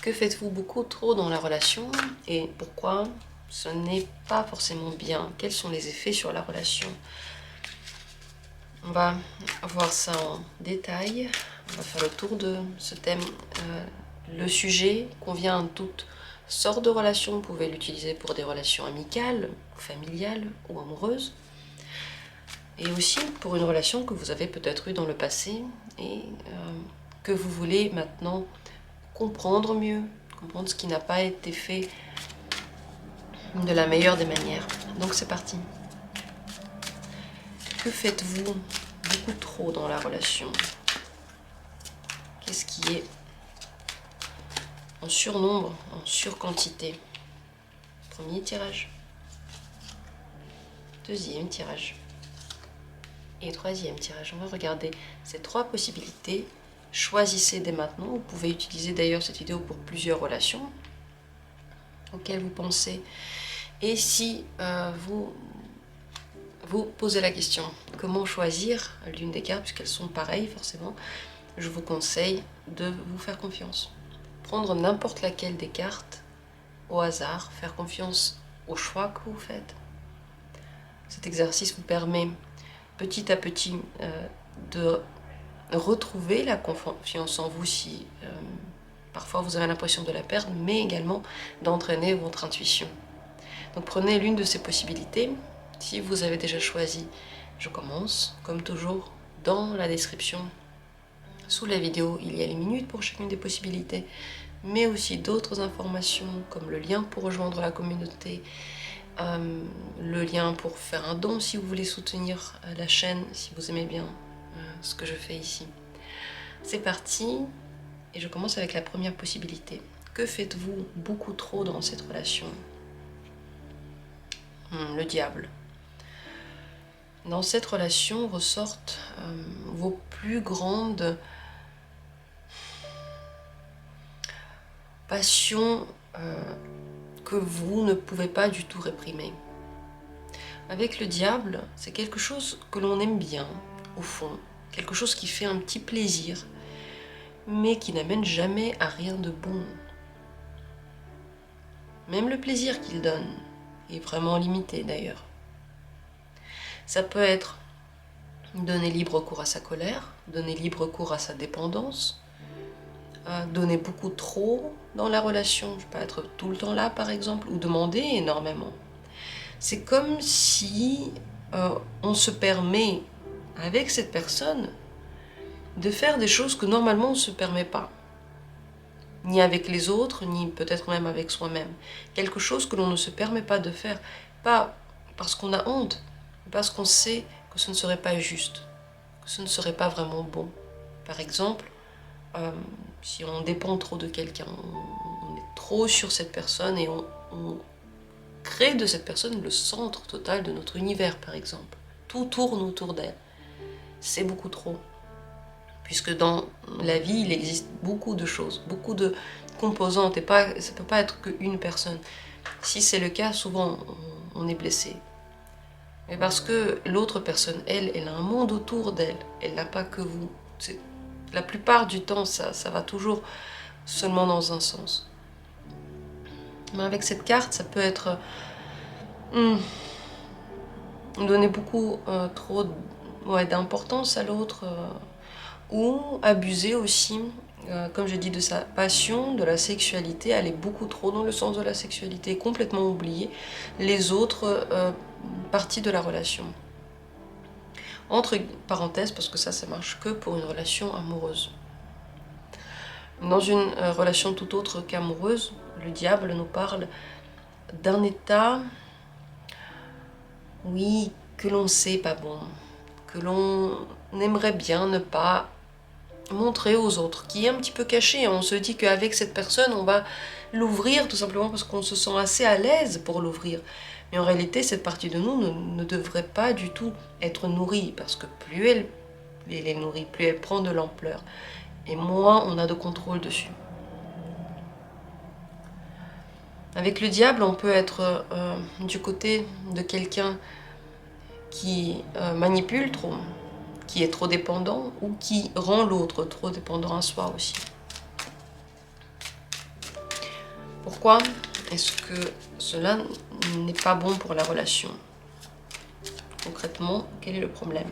Que faites-vous beaucoup trop dans la relation et pourquoi ce n'est pas forcément bien? Quels sont les effets sur la relation? On va voir ça en détail. On va faire le tour de ce thème. Le sujet convient à toutes sortes de relations. Vous pouvez l'utiliser pour des relations amicales, familiales ou amoureuses. Et aussi pour une relation que vous avez peut-être eue dans le passé et que vous voulez maintenant comprendre mieux, comprendre ce qui n'a pas été fait de la meilleure des manières. Donc c'est parti. Que faites-vous beaucoup trop dans la relation? Qu'est-ce qui est en surnombre, en surquantité? Premier tirage. Deuxième tirage. Et troisième tirage. On va regarder ces trois possibilités. Choisissez dès maintenant. Vous pouvez utiliser d'ailleurs cette vidéo pour plusieurs relations auxquelles vous pensez. Et si vous posez la question comment choisir l'une des cartes, puisqu'elles sont pareilles forcément, je vous conseille de vous faire confiance. Prendre n'importe laquelle des cartes au hasard, faire confiance au choix que vous faites. Cet exercice vous permet petit à petit de retrouver la confiance en vous si parfois vous avez l'impression de la perdre, mais également d'entraîner votre intuition. Donc prenez l'une de ces possibilités. Si vous avez déjà choisi, je commence. Comme toujours, dans la description, sous la vidéo, il y a les minutes pour chacune des possibilités, mais aussi d'autres informations comme le lien pour rejoindre la communauté, le lien pour faire un don si vous voulez soutenir la chaîne, si vous aimez bien ce que je fais ici. C'est parti, et je commence avec la première possibilité. Que faites-vous beaucoup trop dans cette relation? Le diable. Dans cette relation ressortent vos plus grandes passions que vous ne pouvez pas du tout réprimer. Avec le diable, c'est quelque chose que l'on aime bien, au fond, quelque chose qui fait un petit plaisir, mais qui n'amène jamais à rien de bon. Même le plaisir qu'il donne est vraiment limité d'ailleurs. Ça peut être donner libre cours à sa colère, donner libre cours à sa dépendance, donner beaucoup trop dans la relation, je peux être tout le temps là par exemple, ou demander énormément. C'est comme si on se permet avec cette personne de faire des choses que normalement on ne se permet pas. Ni avec les autres, ni peut-être même avec soi-même. Quelque chose que l'on ne se permet pas de faire, pas parce qu'on a honte, mais parce qu'on sait que ce ne serait pas juste, que ce ne serait pas vraiment bon. Par exemple, si on dépend trop de quelqu'un, on est trop sur cette personne et on crée de cette personne le centre total de notre univers, par exemple. Tout tourne autour d'elle. C'est beaucoup trop. Puisque dans la vie, il existe beaucoup de choses, beaucoup de composantes, et ça ne peut pas être qu'une personne. Si c'est le cas, souvent on est blessé. Mais parce que l'autre personne, elle a un monde autour d'elle, elle n'a pas que vous. La plupart du temps, ça va toujours seulement dans un sens. Mais avec cette carte, ça peut être donner beaucoup trop d'importance à l'autre, ou abuser aussi, comme je dis, de sa passion, de la sexualité, aller beaucoup trop dans le sens de la sexualité, complètement oublier les autres parties de la relation. Entre parenthèses, parce que ça marche que pour une relation amoureuse. Dans une relation tout autre qu'amoureuse, le diable nous parle d'un état, oui, que l'on sait pas bon, que l'on aimerait bien ne pas montrer aux autres, qui est un petit peu caché. On se dit qu'avec cette personne, on va l'ouvrir tout simplement parce qu'on se sent assez à l'aise pour l'ouvrir. Mais en réalité, cette partie de nous ne devrait pas du tout être nourrie, parce que plus elle est nourrie, plus elle prend de l'ampleur, et moins on a de contrôle dessus. Avec le diable, on peut être du côté de quelqu'un qui manipule trop, qui est trop dépendant, ou qui rend l'autre trop dépendant à soi aussi. Pourquoi est-ce que cela n'est pas bon pour la relation? Concrètement, quel est le problème?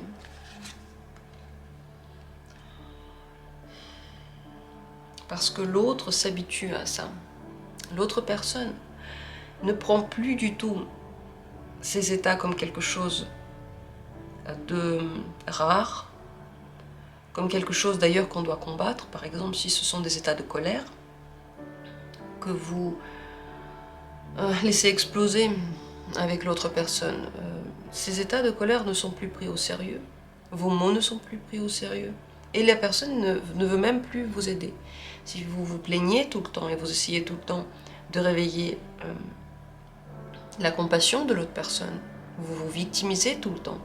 Parce que l'autre s'habitue à ça. L'autre personne ne prend plus du tout ces états comme quelque chose de rare, comme quelque chose d'ailleurs qu'on doit combattre. Par exemple, si ce sont des états de colère que vous laissez exploser avec l'autre personne, ces états de colère ne sont plus pris au sérieux, vos mots ne sont plus pris au sérieux, et la personne ne veut même plus vous aider. Si vous vous plaignez tout le temps et vous essayez tout le temps de réveiller la compassion de l'autre personne, vous vous victimisez tout le temps,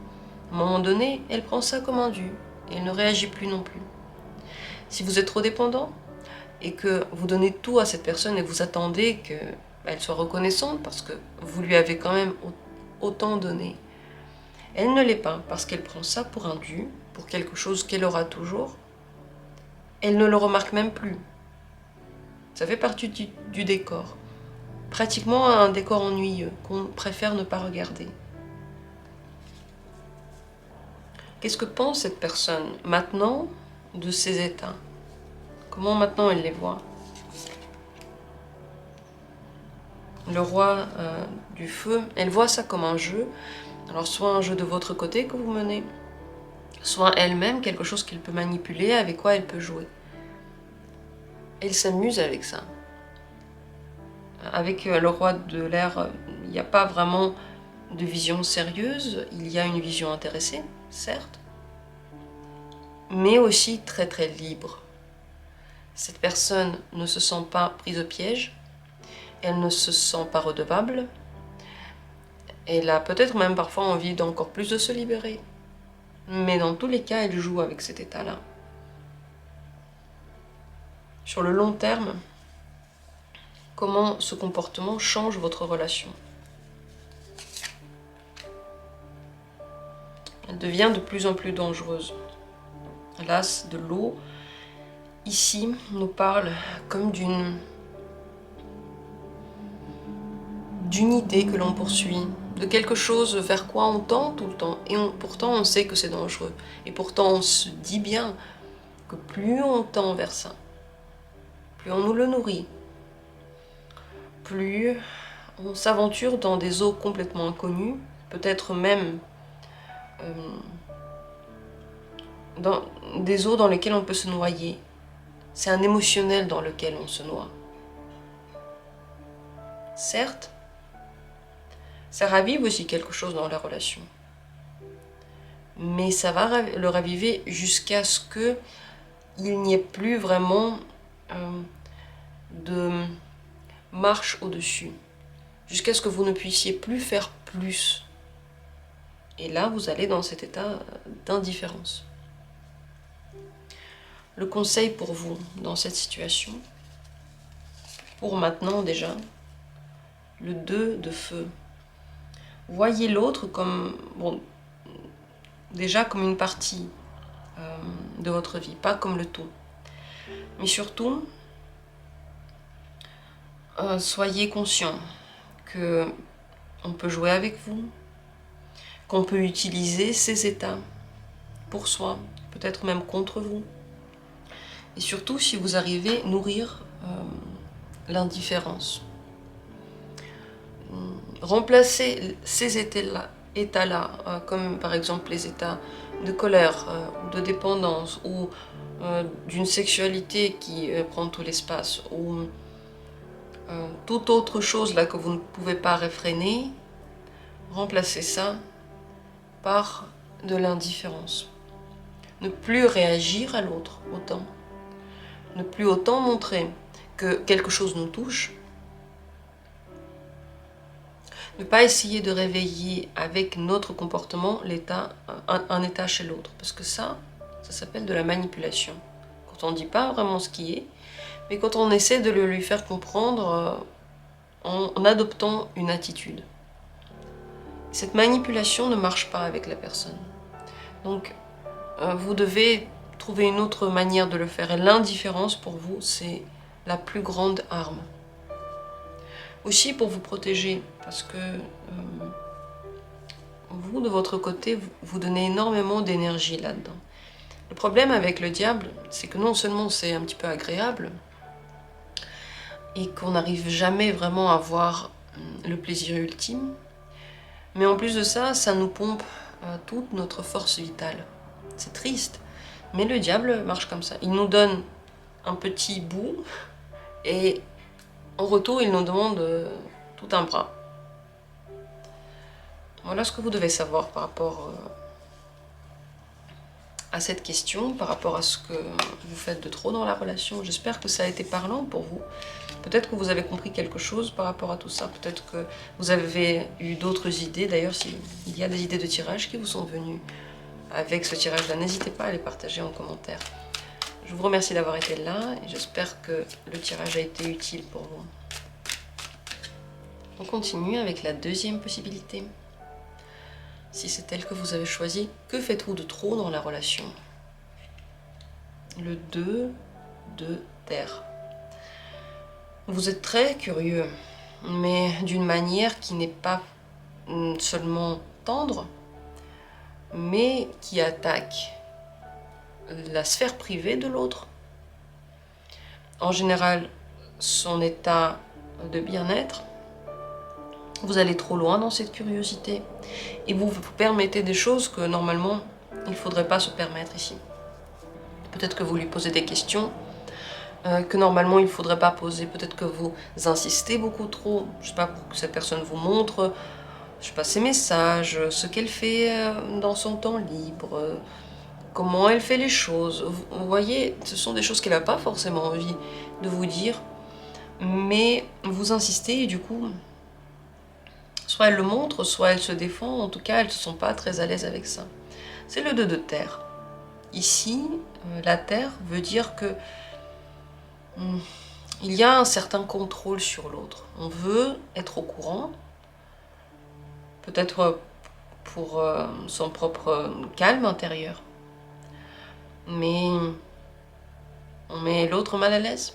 à un moment donné, elle prend ça comme un dû, et elle ne réagit plus non plus. Si vous êtes trop dépendant, et que vous donnez tout à cette personne et vous attendez qu'elle soit reconnaissante parce que vous lui avez quand même autant donné, elle ne l'est pas parce qu'elle prend ça pour un dû, pour quelque chose qu'elle aura toujours. Elle ne le remarque même plus. Ça fait partie du décor. Pratiquement un décor ennuyeux qu'on préfère ne pas regarder. Qu'est-ce que pense cette personne maintenant de ces états? Comment maintenant elle les voit? Le roi du feu, elle voit ça comme un jeu. Alors soit un jeu de votre côté que vous menez, soit elle-même quelque chose qu'elle peut manipuler, avec quoi elle peut jouer. Elle s'amuse avec ça. Avec le roi de l'air, il n'y a pas vraiment de vision sérieuse, il y a une vision intéressée, certes, mais aussi très très libre. Cette personne ne se sent pas prise au piège, elle ne se sent pas redevable, elle a peut-être même parfois envie d'encore plus de se libérer, mais dans tous les cas, elle joue avec cet état-là. Sur le long terme, comment ce comportement change votre relation? Elle devient de plus en plus dangereuse. L'as de l'eau, ici, nous parle comme d'une idée que l'on poursuit, de quelque chose vers quoi on tend tout le temps, et pourtant on sait que c'est dangereux. Et pourtant on se dit bien que plus on tend vers ça, plus on nous le nourrit, plus on s'aventure dans des eaux complètement inconnues, peut-être même dans des eaux dans lesquelles on peut se noyer. C'est un émotionnel dans lequel on se noie. Certes, ça ravive aussi quelque chose dans la relation. Mais ça va le raviver jusqu'à ce qu'il n'y ait plus vraiment de marche au-dessus. Jusqu'à ce que vous ne puissiez plus faire plus. Et là, vous allez dans cet état d'indifférence. Le conseil pour vous dans cette situation, pour maintenant déjà, le 2 de feu. Voyez l'autre comme, bon, déjà comme une partie de votre vie, pas comme le tout. Mais surtout, soyez conscient que on peut jouer avec vous, qu'on peut utiliser ces états pour soi, peut-être même contre vous. Et surtout si vous arrivez à nourrir l'indifférence. Remplacez ces états-là, comme par exemple les états de colère, de dépendance, ou d'une sexualité qui prend tout l'espace, ou toute autre chose là que vous ne pouvez pas réfréner, remplacez ça par de l'indifférence. Ne plus réagir à l'autre autant. Ne plus autant montrer que quelque chose nous touche. Ne pas essayer de réveiller avec notre comportement un état chez l'autre. Parce que ça s'appelle de la manipulation. Quand on ne dit pas vraiment ce qui est, mais quand on essaie de le lui faire comprendre en adoptant une attitude. Cette manipulation ne marche pas avec la personne. Donc, vous devez trouver une autre manière de le faire. Et l'indifférence, pour vous, c'est la plus grande arme. Aussi pour vous protéger, parce que vous, de votre côté, vous donnez énormément d'énergie là-dedans. Le problème avec le diable, c'est que non seulement c'est un petit peu agréable, et qu'on n'arrive jamais vraiment à voir le plaisir ultime, mais en plus de ça, ça nous pompe toute notre force vitale. C'est triste, mais le diable marche comme ça. Il nous donne un petit bout, et en retour, il nous demande tout un bras. Voilà ce que vous devez savoir par rapport à cette question, par rapport à ce que vous faites de trop dans la relation. J'espère que ça a été parlant pour vous. Peut-être que vous avez compris quelque chose par rapport à tout ça. Peut-être que vous avez eu d'autres idées. D'ailleurs, s'il y a des idées de tirage qui vous sont venues avec ce tirage-là, n'hésitez pas à les partager en commentaire. Je vous remercie d'avoir été là et j'espère que le tirage a été utile pour vous. On continue avec la deuxième possibilité. Si c'est elle que vous avez choisie, que faites-vous de trop dans la relation? Le 2 de terre. Vous êtes très curieux, mais d'une manière qui n'est pas seulement tendre, mais qui attaque la sphère privée de l'autre. En général, son état de bien-être. Vous allez trop loin dans cette curiosité et vous vous permettez des choses que normalement il ne faudrait pas se permettre ici. Peut-être que vous lui posez des questions que normalement il ne faudrait pas poser. Peut-être que vous insistez beaucoup trop, je sais pas, pour que cette personne vous montre, je sais pas, ses messages, ce qu'elle fait dans son temps libre, comment elle fait les choses. Vous voyez, ce sont des choses qu'elle n'a pas forcément envie de vous dire, mais vous insistez et du coup, soit elle le montre, soit elle se défend, en tout cas elles ne sont pas très à l'aise avec ça. C'est le 2 de terre. Ici, la terre veut dire que il y a un certain contrôle sur l'autre. On veut être au courant, peut-être pour son propre calme intérieur, mais on met l'autre mal à l'aise.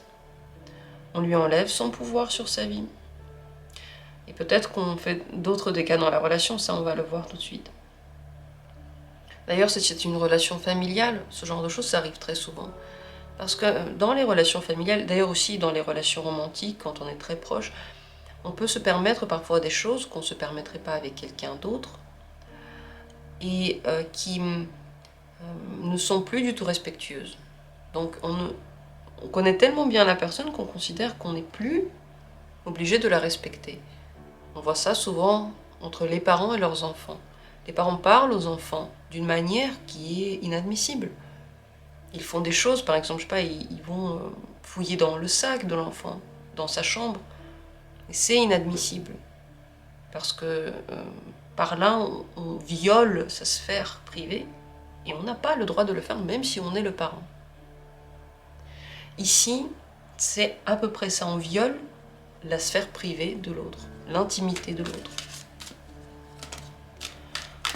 On lui enlève son pouvoir sur sa vie. Et peut-être qu'on fait d'autres dégâts dans la relation, ça on va le voir tout de suite. D'ailleurs, si c'est une relation familiale, ce genre de choses, ça arrive très souvent. Parce que dans les relations familiales, d'ailleurs aussi dans les relations romantiques, quand on est très proche, on peut se permettre parfois des choses qu'on ne se permettrait pas avec quelqu'un d'autre et qui ne sont plus du tout respectueuses. Donc on connaît tellement bien la personne qu'on considère qu'on n'est plus obligé de la respecter. On voit ça souvent entre les parents et leurs enfants. Les parents parlent aux enfants d'une manière qui est inadmissible. Ils font des choses, par exemple, je sais pas, ils vont fouiller dans le sac de l'enfant, dans sa chambre. Et c'est inadmissible. Parce que par là, on viole sa sphère privée et on n'a pas le droit de le faire, même si on est le parent. Ici, c'est à peu près ça. On viole la sphère privée de l'autre, l'intimité de l'autre.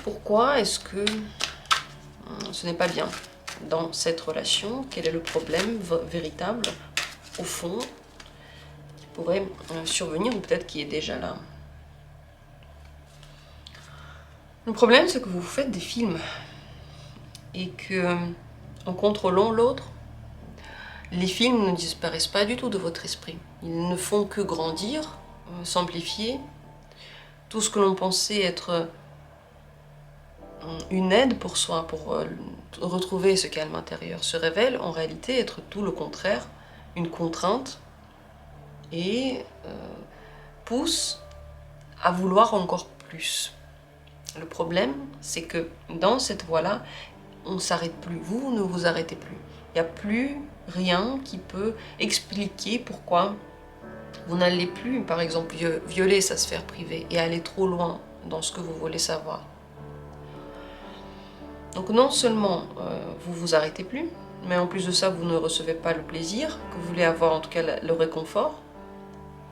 Pourquoi est-ce que ce n'est pas bien dans cette relation? Quel est le problème véritable, au fond, qui pourrait survenir ou peut-être qui est déjà là? Le problème, c'est que vous faites des films et que, en contrôlant l'autre, les films ne disparaissent pas du tout de votre esprit. Ils ne font que grandir, s'amplifier. Tout ce que l'on pensait être une aide pour soi, pour retrouver ce calme intérieur, se révèle en réalité être tout le contraire, une contrainte, et pousse à vouloir encore plus. Le problème, c'est que dans cette voie-là, on ne s'arrête plus. Vous ne vous arrêtez plus. Il n'y a plus rien qui peut expliquer pourquoi vous n'allez plus, par exemple, violer sa sphère privée et aller trop loin dans ce que vous voulez savoir. Donc non seulement vous vous arrêtez plus, mais en plus de ça, vous ne recevez pas le plaisir que vous voulez avoir, en tout cas le réconfort.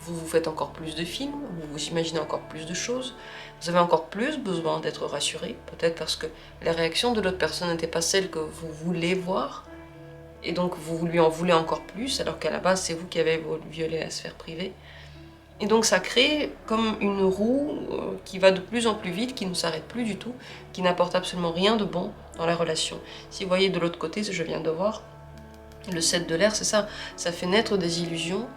Vous vous faites encore plus de films, vous vous imaginez encore plus de choses, vous avez encore plus besoin d'être rassuré, peut-être parce que la réaction de l'autre personne n'était pas celle que vous voulez voir, et donc vous lui en voulez encore plus, alors qu'à la base c'est vous qui avez violé la sphère privée. Et donc ça crée comme une roue qui va de plus en plus vite, qui ne s'arrête plus du tout, qui n'apporte absolument rien de bon dans la relation. Si vous voyez de l'autre côté, je viens de voir, le 7 de l'air, c'est ça, ça fait naître des illusions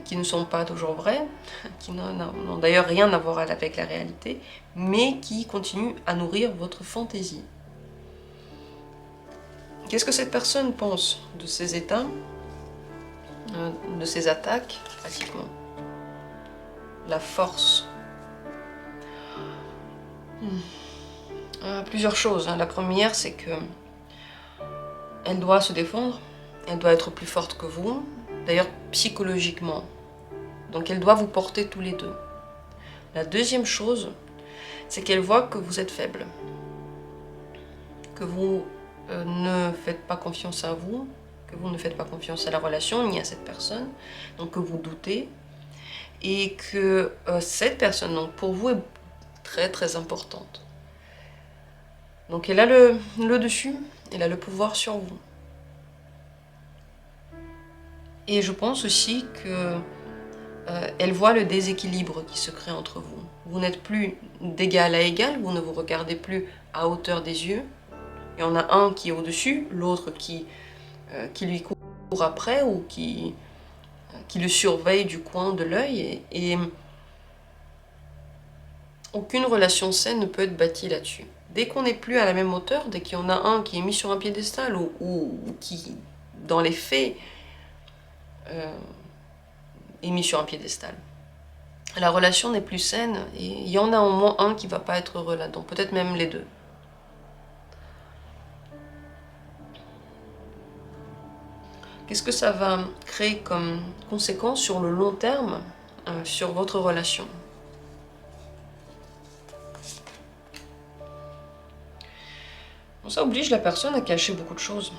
qui ne sont pas toujours vraies, qui n'ont d'ailleurs rien à voir avec la réalité, mais qui continuent à nourrir votre fantaisie. Qu'est-ce que cette personne pense de ces états, de ces attaques, pratiquement? La force. Plusieurs choses. La première, c'est que elle doit se défendre, elle doit être plus forte que vous, d'ailleurs psychologiquement. Donc elle doit vous porter tous les deux. La deuxième chose, c'est qu'elle voit que vous êtes faible, que vous ne faites pas confiance à vous, que vous ne faites pas confiance à la relation ni à cette personne, donc que vous doutez, et que cette personne, donc pour vous, est très très importante. Donc elle a le dessus, elle a le pouvoir sur vous. Et je pense aussi que elle voit le déséquilibre qui se crée entre vous. Vous n'êtes plus d'égal à égal, vous ne vous regardez plus à hauteur des yeux. Il y en a un qui est au-dessus, l'autre qui lui court après ou qui le surveille du coin de l'œil. Et aucune relation saine ne peut être bâtie là-dessus. Dès qu'on n'est plus à la même hauteur, dès qu'il y en a un qui est mis sur un piédestal ou qui, dans les faits, est mis sur un piédestal, la relation n'est plus saine et il y en a au moins un qui ne va pas être heureux là-dedans, peut-être même les deux. Qu'est-ce que ça va créer comme conséquence sur le long terme sur votre relation? Bon, ça oblige la personne à cacher beaucoup de choses.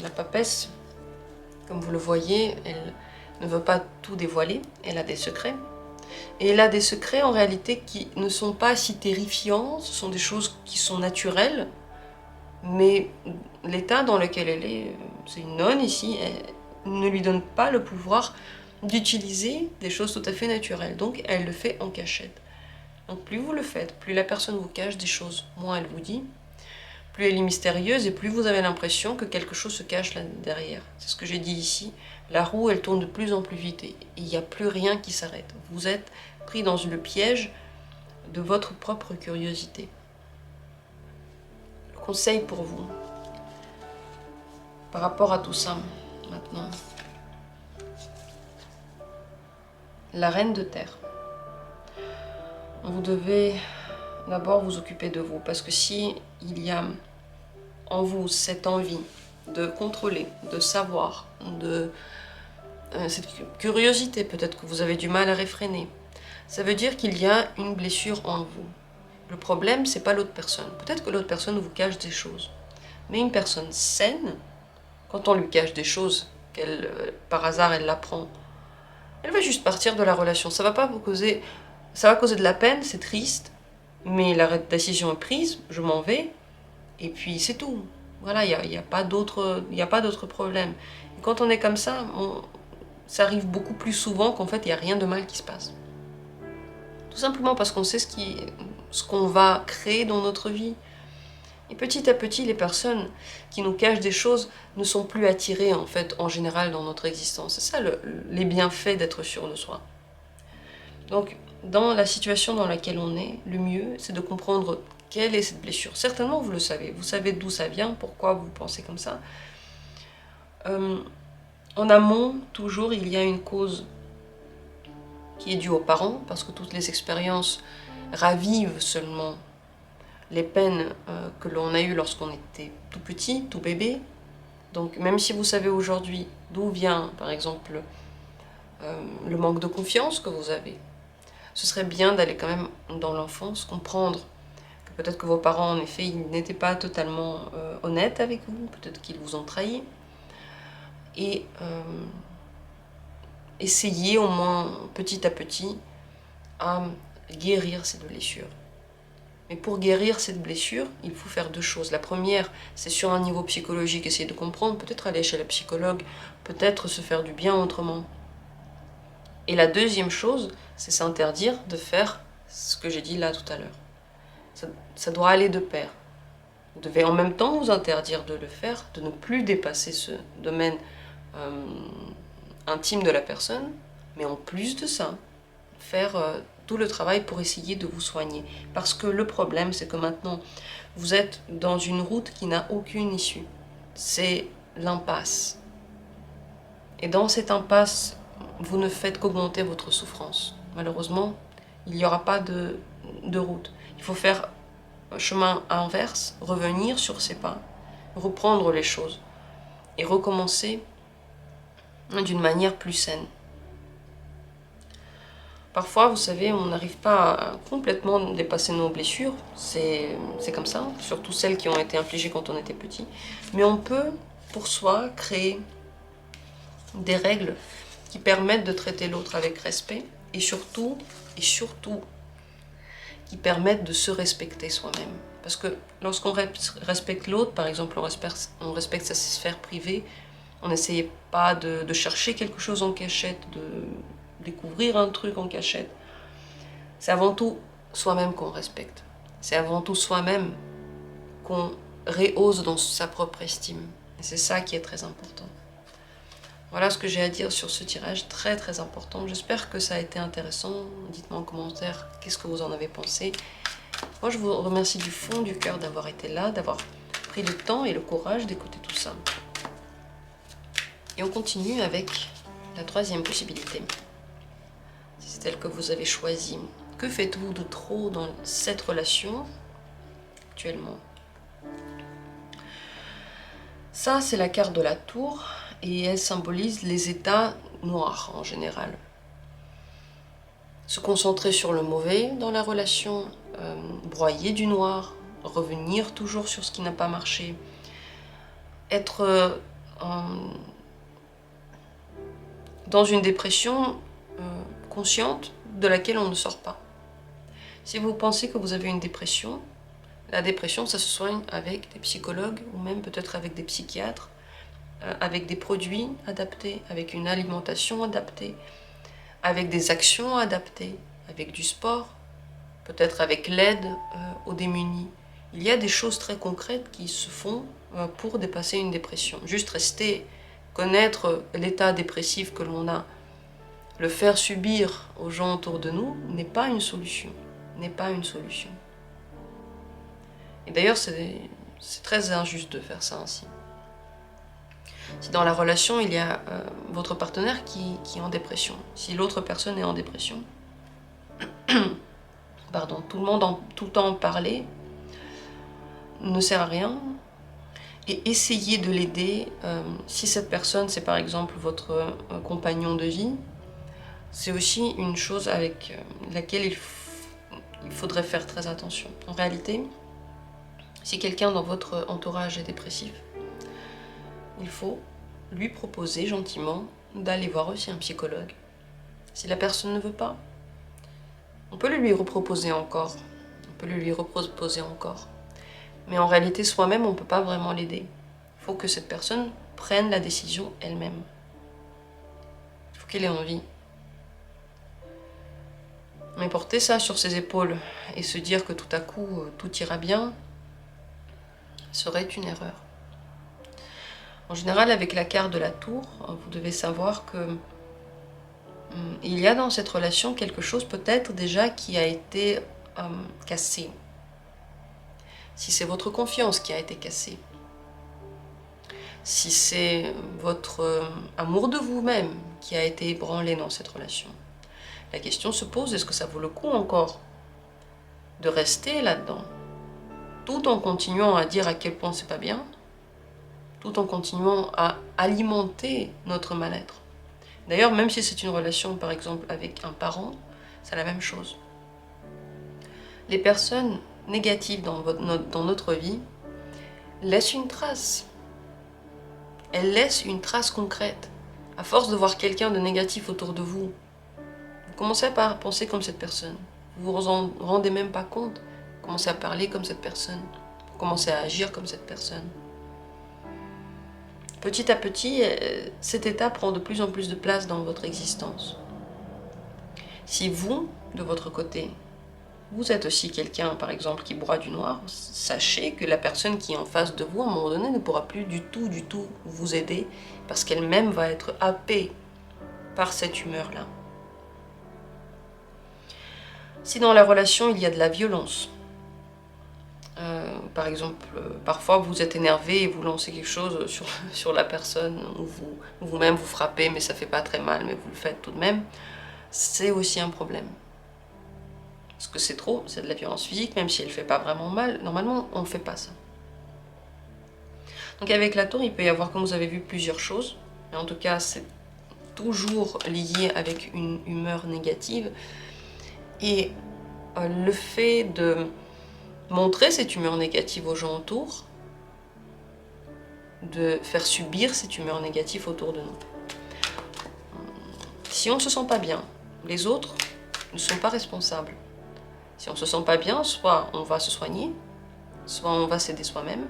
La papesse, comme vous le voyez, elle ne veut pas tout dévoiler, elle a des secrets. Et elle a des secrets en réalité qui ne sont pas si terrifiants, ce sont des choses qui sont naturelles, mais l'état dans lequel elle est, c'est une nonne ici, elle ne lui donne pas le pouvoir d'utiliser des choses tout à fait naturelles, donc elle le fait en cachette. Donc plus vous le faites, plus la personne vous cache des choses, moins elle vous dit, plus elle est mystérieuse et plus vous avez l'impression que quelque chose se cache là derrière. C'est ce que j'ai dit ici, la roue elle tourne de plus en plus vite et il n'y a plus rien qui s'arrête. Vous êtes pris dans le piège de votre propre curiosité. Le conseil pour vous, par rapport à tout ça, maintenant, la reine de terre. Vous devez d'abord vous occuper de vous, parce que si il y a en vous cette envie de contrôler, de savoir, cette curiosité peut-être que vous avez du mal à réfréner, ça veut dire qu'il y a une blessure en vous. Le problème, c'est pas l'autre personne. Peut-être que l'autre personne vous cache des choses, mais une personne saine, quand on lui cache des choses, qu'elle par hasard elle l'apprend, elle va juste partir de la relation. Ça va pas vous causer, ça va causer de la peine, c'est triste, mais la décision est prise, je m'en vais, et puis c'est tout. Voilà, il n'y a pas d'autre problème. Et quand on est comme ça, ça arrive beaucoup plus souvent qu'en fait il n'y a rien de mal qui se passe. Tout simplement parce qu'on sait ce qu'on va créer dans notre vie. Et petit à petit, les personnes qui nous cachent des choses ne sont plus attirées en fait en général dans notre existence. C'est ça les bienfaits d'être sûr de soi. Donc, dans la situation dans laquelle on est, le mieux, c'est de comprendre quelle est cette blessure. Certainement, vous le savez. Vous savez d'où ça vient, pourquoi vous pensez comme ça. En amont, toujours, il y a une cause qui est due aux parents, parce que toutes les expériences ravivent seulement les peines que l'on a eues lorsqu'on était tout petit, tout bébé. Donc, même si vous savez aujourd'hui d'où vient, par exemple, le manque de confiance que vous avez, ce serait bien d'aller quand même dans l'enfance, comprendre que peut-être que vos parents, en effet, ils n'étaient pas totalement honnêtes avec vous, peut-être qu'ils vous ont trahi, et essayer au moins petit à petit à guérir cette blessure. Mais pour guérir cette blessure, il faut faire deux choses. La première, c'est sur un niveau psychologique, essayer de comprendre, peut-être aller chez la psychologue, peut-être se faire du bien autrement. Et la deuxième chose, c'est s'interdire de faire ce que j'ai dit là tout à l'heure. Ça doit aller de pair. Vous devez en même temps vous interdire de le faire, de ne plus dépasser ce domaine intime de la personne, mais en plus de ça, faire tout le travail pour essayer de vous soigner. Parce que le problème, c'est que maintenant, vous êtes dans une route qui n'a aucune issue. C'est l'impasse. Et dans cette impasse, vous ne faites qu'augmenter votre souffrance. Malheureusement, il n'y aura pas de route. Il faut faire un chemin inverse, revenir sur ses pas, reprendre les choses et recommencer d'une manière plus saine. Parfois, vous savez, on n'arrive pas à complètement dépasser nos blessures, c'est comme ça, surtout celles qui ont été infligées quand on était petit. Mais on peut, pour soi, créer des règles qui permettent de traiter l'autre avec respect et surtout, qui permettent de se respecter soi-même. Parce que lorsqu'on respecte l'autre, par exemple, on respecte sa sphère privée, on n'essayait pas de chercher quelque chose en cachette, de découvrir un truc en cachette. C'est avant tout soi-même qu'on respecte. C'est avant tout soi-même qu'on rehausse dans sa propre estime. Et c'est ça qui est très important. Voilà ce que j'ai à dire sur ce tirage très très important. J'espère que ça a été intéressant. Dites-moi en commentaire qu'est-ce que vous en avez pensé. Moi je vous remercie du fond du cœur d'avoir été là, d'avoir pris le temps et le courage d'écouter tout ça. Et on continue avec la troisième possibilité. C'est celle que vous avez choisie. Que faites-vous de trop dans cette relation actuellement? Ça, c'est la carte de la tour et elle symbolise les états noirs en général. Se concentrer sur le mauvais dans la relation, broyer du noir, revenir toujours sur ce qui n'a pas marché, être dans une dépression consciente de laquelle on ne sort pas. Si vous pensez que vous avez une dépression, la dépression, ça se soigne avec des psychologues ou même peut-être avec des psychiatres, avec des produits adaptés, avec une alimentation adaptée, avec des actions adaptées, avec du sport, peut-être avec l'aide aux démunis. Il y a des choses très concrètes qui se font pour dépasser une dépression. Juste rester, connaître l'état dépressif que l'on a, le faire subir aux gens autour de nous n'est pas une solution. N'est pas une solution. Et d'ailleurs, c'est très injuste de faire ça ainsi. Si dans la relation, il y a votre partenaire qui est en dépression, si l'autre personne est en dépression, pardon, tout le temps en parler ne sert à rien. Et essayez de l'aider, si cette personne, c'est par exemple votre compagnon de vie, c'est aussi une chose avec laquelle il faudrait faire très attention. En réalité, si quelqu'un dans votre entourage est dépressif, il faut lui proposer gentiment d'aller voir aussi un psychologue. Si la personne ne veut pas, on peut le lui reproposer encore. Mais en réalité, soi-même, on ne peut pas vraiment l'aider. Il faut que cette personne prenne la décision elle-même. Il faut qu'elle ait envie. Mais porter ça sur ses épaules et se dire que tout à coup, tout ira bien, serait une erreur. En général, avec la carte de la tour, vous devez savoir que il y a dans cette relation quelque chose peut-être déjà qui a été cassé. Si c'est votre confiance qui a été cassée, si c'est votre amour de vous-même qui a été ébranlé dans cette relation, la question se pose, est-ce que ça vaut le coup encore de rester là-dedans, tout en continuant à dire à quel point c'est pas bien, tout en continuant à alimenter notre mal-être. D'ailleurs, même si c'est une relation, par exemple, avec un parent, c'est la même chose. Les personnes négatives dans notre vie laissent une trace. Elles laissent une trace concrète. À force de voir quelqu'un de négatif autour de vous, vous commencez à penser comme cette personne. Vous vous en rendez même pas compte. Vous commencez à parler comme cette personne. Vous commencez à agir comme cette personne. Petit à petit, cet état prend de plus en plus de place dans votre existence. Si vous, de votre côté, vous êtes aussi quelqu'un, par exemple, qui boit du noir, sachez que la personne qui est en face de vous, à un moment donné, ne pourra plus du tout vous aider, parce qu'elle-même va être happée par cette humeur-là. Si dans la relation, il y a de la violence, par exemple, parfois vous êtes énervé et vous lancez quelque chose sur la personne, ou vous-même vous frappez, mais ça fait pas très mal, mais vous le faites tout de même, c'est aussi un problème. Parce que c'est trop, c'est de la violence physique, même si elle ne fait pas vraiment mal. Normalement, on ne fait pas ça. Donc avec la tour, il peut y avoir, comme vous avez vu, plusieurs choses. Mais en tout cas, c'est toujours lié avec une humeur négative. Et le fait de montrer cette humeur négative aux gens autour, de faire subir cette humeur négative autour de nous. Si on ne se sent pas bien, les autres ne sont pas responsables. Si on ne se sent pas bien, soit on va se soigner, soit on va s'aider soi-même.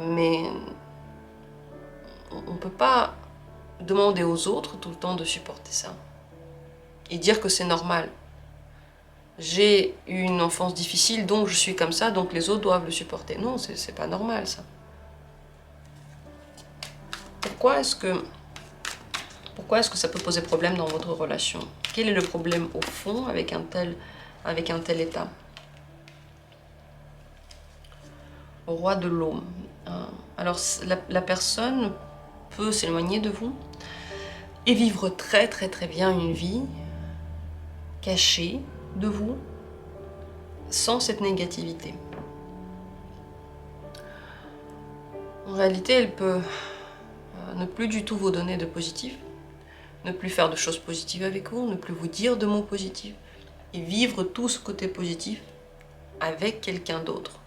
Mais on ne peut pas demander aux autres tout le temps de supporter ça. Et dire que c'est normal. J'ai eu une enfance difficile, donc je suis comme ça, donc les autres doivent le supporter. Non, c'est pas normal ça. Pourquoi est-ce que ça peut poser problème dans votre relation? Quel est le problème au fond avec un tel état? Roi de l'eau. Alors la personne peut s'éloigner de vous et vivre très bien une vie cachée de vous sans cette négativité. En réalité, elle peut ne plus du tout vous donner de positif, ne plus faire de choses positives avec vous, ne plus vous dire de mots positifs et vivre tout ce côté positif avec quelqu'un d'autre.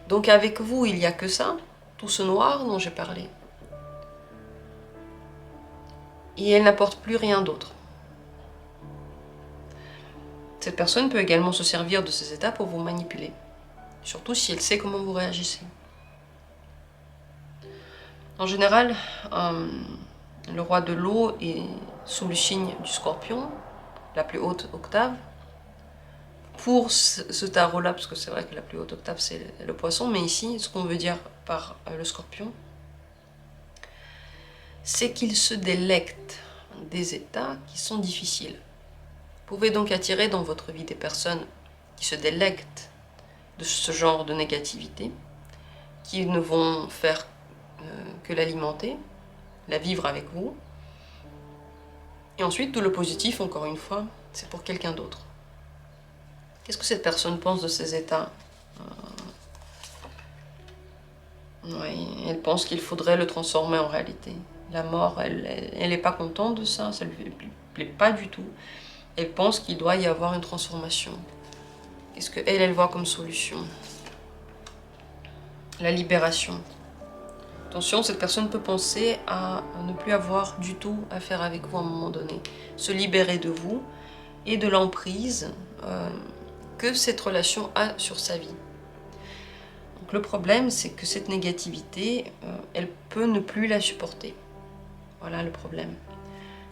Donc avec vous, il n'y a que ça, tout ce noir dont j'ai parlé. Et elle n'apporte plus rien d'autre. Cette personne peut également se servir de ces états pour vous manipuler, surtout si elle sait comment vous réagissez. En général, le roi de l'eau est sous le signe du Scorpion, la plus haute octave. Pour ce tarot-là, parce que c'est vrai que la plus haute octave c'est le Poisson, mais ici, ce qu'on veut dire par le Scorpion, c'est qu'il se délecte des états qui sont difficiles. Vous pouvez donc attirer dans votre vie des personnes qui se délectent de ce genre de négativité, qui ne vont faire que l'alimenter, la vivre avec vous. Et ensuite, tout le positif, encore une fois, c'est pour quelqu'un d'autre. Qu'est-ce que cette personne pense de ces états? Oui, elle pense qu'il faudrait le transformer en réalité. La mort, elle n'est pas contente de ça, ça ne lui plaît pas du tout. Elle pense qu'il doit y avoir une transformation. Qu'est-ce qu'elle voit comme solution? La libération. Attention, cette personne peut penser à ne plus avoir du tout à faire avec vous à un moment donné. Se libérer de vous et de l'emprise que cette relation a sur sa vie. Donc le problème, c'est que cette négativité, elle peut ne plus la supporter. Voilà le problème.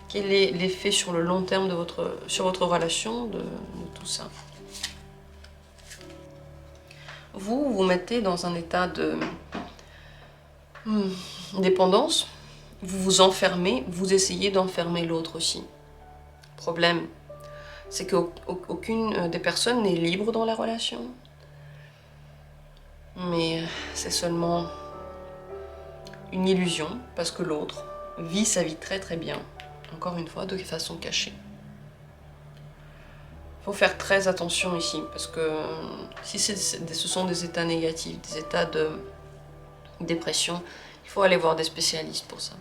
Quel est l'effet sur le long terme sur votre relation de tout ça? Vous vous mettez dans un état de dépendance, vous vous enfermez, vous essayez d'enfermer l'autre aussi. Problème, c'est qu'aucune des personnes n'est libre dans la relation. Mais c'est seulement une illusion, parce que l'autre vit sa vie très bien, encore une fois, de façon cachée. Il faut faire très attention ici, parce que si ce sont des états négatifs, des états de dépression, il faut aller voir des spécialistes pour ça.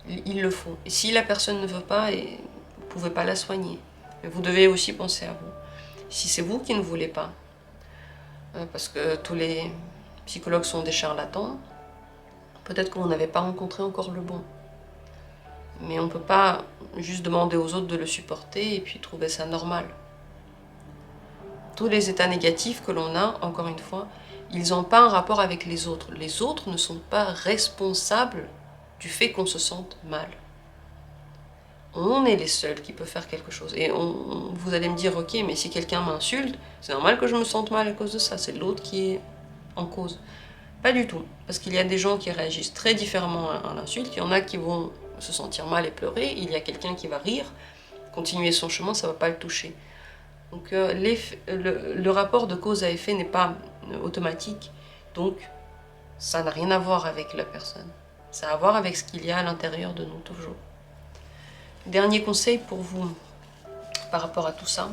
Il le faut. Et si la personne ne veut pas, vous ne pouvez pas la soigner. Mais vous devez aussi penser à vous. Si c'est vous qui ne voulez pas, parce que tous les psychologues sont des charlatans, peut-être que vous n'avez pas rencontré encore le bon. Mais on ne peut pas juste demander aux autres de le supporter et puis trouver ça normal. Tous les états négatifs que l'on a, encore une fois, ils n'ont pas un rapport avec les autres. Les autres ne sont pas responsables du fait qu'on se sente mal. on est les seuls qui peuvent faire quelque chose. Et vous allez me dire, ok, mais si quelqu'un m'insulte, c'est normal que je me sente mal à cause de ça, c'est l'autre qui est en cause. Pas du tout, parce qu'il y a des gens qui réagissent très différemment à l'insulte, il y en a qui vont se sentir mal et pleurer, il y a quelqu'un qui va rire, continuer son chemin, ça ne va pas le toucher. Donc le rapport de cause à effet n'est pas automatique, donc ça n'a rien à voir avec la personne. Ça a à voir avec ce qu'il y a à l'intérieur de nous toujours. Dernier conseil pour vous par rapport à tout ça.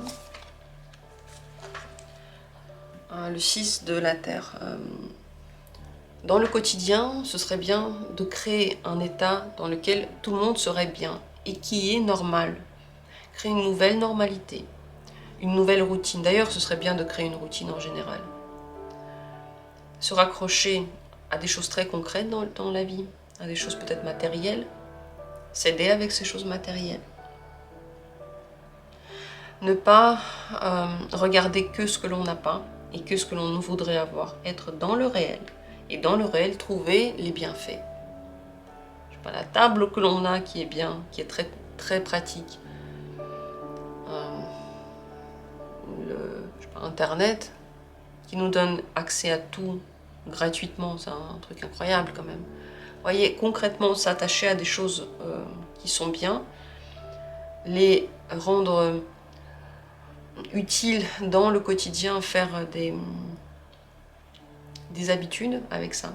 Le 6 de la Terre. Dans le quotidien, ce serait bien de créer un état dans lequel tout le monde serait bien et qui est normal. Créer une nouvelle normalité, une nouvelle routine. D'ailleurs, ce serait bien de créer une routine en général. Se raccrocher à des choses très concrètes dans la vie, à des choses peut-être matérielles, s'aider avec ces choses matérielles. Ne pas regarder que ce que l'on n'a pas et que ce que l'on voudrait avoir. Être dans le réel. Et dans le réel, trouver les bienfaits. Je sais pas, la table que l'on a qui est bien, qui est très, très pratique. Internet, qui nous donne accès à tout gratuitement, c'est un truc incroyable quand même. Vous voyez, concrètement, s'attacher à des choses qui sont bien, les rendre utiles dans le quotidien, faire des habitudes avec ça,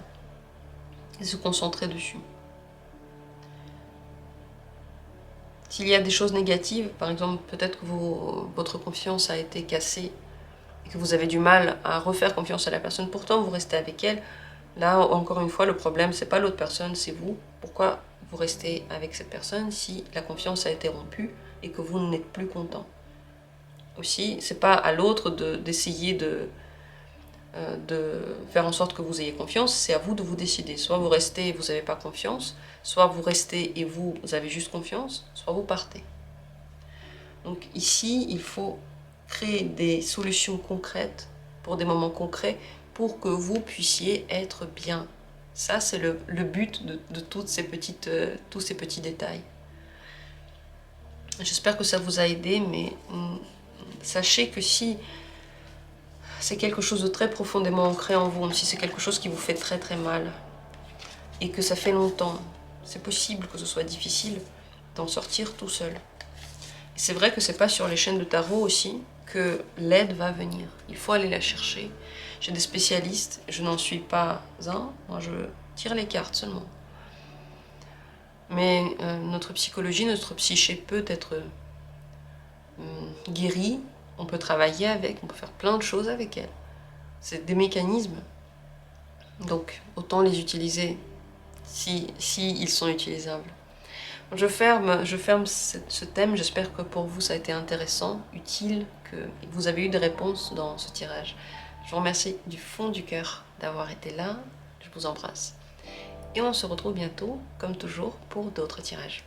et se concentrer dessus. S'il y a des choses négatives, par exemple, peut-être que votre confiance a été cassée et que vous avez du mal à refaire confiance à la personne, pourtant vous restez avec elle. Là, encore une fois, le problème, c'est pas l'autre personne, c'est vous. Pourquoi vous restez avec cette personne si la confiance a été rompue et que vous n'êtes plus content? Aussi, c'est pas à l'autre d'essayer de faire en sorte que vous ayez confiance, c'est à vous de vous décider. Soit vous restez et vous n'avez pas confiance, soit vous restez et vous avez juste confiance, soit vous partez. Donc ici, il faut créer des solutions concrètes pour des moments concrets pour que vous puissiez être bien. Ça, c'est le but de tous ces petits détails. J'espère que ça vous a aidé, mais sachez que si c'est quelque chose de très profondément ancré en vous, si c'est quelque chose qui vous fait très très mal, et que ça fait longtemps, c'est possible que ce soit difficile d'en sortir tout seul. Et c'est vrai que c'est pas sur les chaînes de tarot aussi que l'aide va venir. Il faut aller la chercher. J'ai des spécialistes, je n'en suis pas un, moi je tire les cartes seulement. Mais notre psychologie, notre psyché peut être guérie, on peut travailler avec, on peut faire plein de choses avec elle. C'est des mécanismes, donc autant les utiliser si ils sont utilisables. Je ferme ce thème, j'espère que pour vous ça a été intéressant, utile, que vous avez eu des réponses dans ce tirage. Je vous remercie du fond du cœur d'avoir été là, je vous embrasse. Et on se retrouve bientôt, comme toujours, pour d'autres tirages.